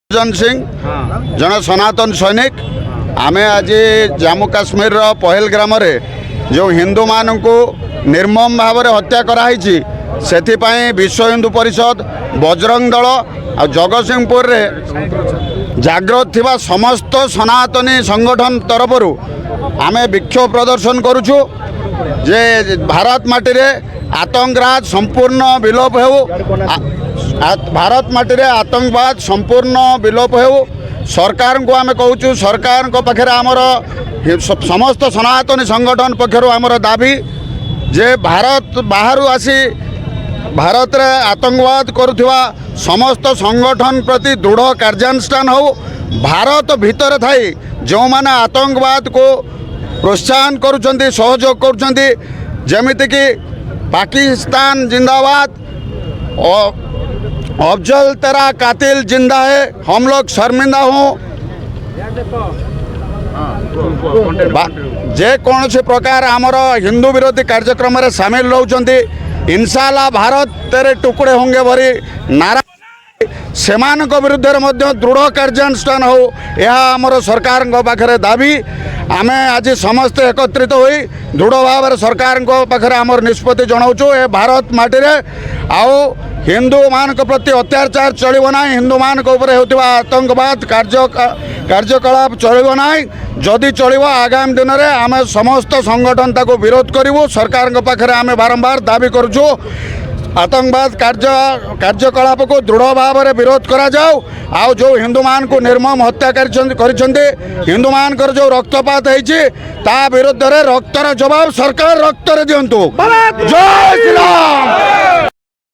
जन सिंह जन सनातन सैनिक आमे आज जम्मू काश्मीर पहल ग्राम जो हिंदू मान को निर्मम भाव में हत्या कराई से विश्व हिंदू परिषद बजरंग दल आ जगतसिंहपुर रे जागृत थिबा समस्त सनातनी संगठन तरफ आमे विक्षोभ प्रदर्शन करुछु जे भारत माटी रे आतंकवाद संपूर्ण विलोप हो भारत माटी रे आतंकवाद संपूर्ण विलोप हो सरकार को आमे कहूँ सरकार को पाखे आमर समस्त सनातनी संगठन पक्षर आमर दाबी जे भारत बाहर आसी भारत रे आतंकवाद करुवा समस्त संगठन प्रति दृढ़ कार्यानुष्ठान हो भारत भीतर थाई जो माने आतंकवाद को प्रोत्साहन करुछंती सहयोग करुछंती जेमिति कि पाकिस्तान जिंदाबाद और अफजल तेरा कातिल जिंदा है हम लोग शर्मिंदा हूँ जे कौन से प्रकार आमर हिंदू विरोधी कार्यक्रम रे सामिल रहउछंती इंशाल्लाह भारत तेरे टुकड़े होंगे भरी नारा सेमान विरुद्ध दृढ़ कार्यानुष्ठान हो यह आमर सरकार पाखे दाबी आमे आज समस्त एकत्रित होई दृढ़ भाव सरकार पाखे आमर निष्पत्ति जनाऊँ ए भारत माटी रे आओ हिंदू मान प्रति अत्याचार चलो ना हिंदू मान होता आतंकवाद कार्यकलाप चलो ना जदि चलो आगामी दिन में आम समस्त संगठन ताको विरोध करूँ सरकार पाखे आम बारंबार दाबी करुँ आतंकवाद कार्यकलाप को दृढ़ भाव में विरोध करा जाओ आओ जो हिंदू मान को निर्मम हत्या कर हिंदू मान जो रक्तपात होती ता विरुद्ध रे रक्तर जवाब सरकार रक्त दिंतु जय श्री राम।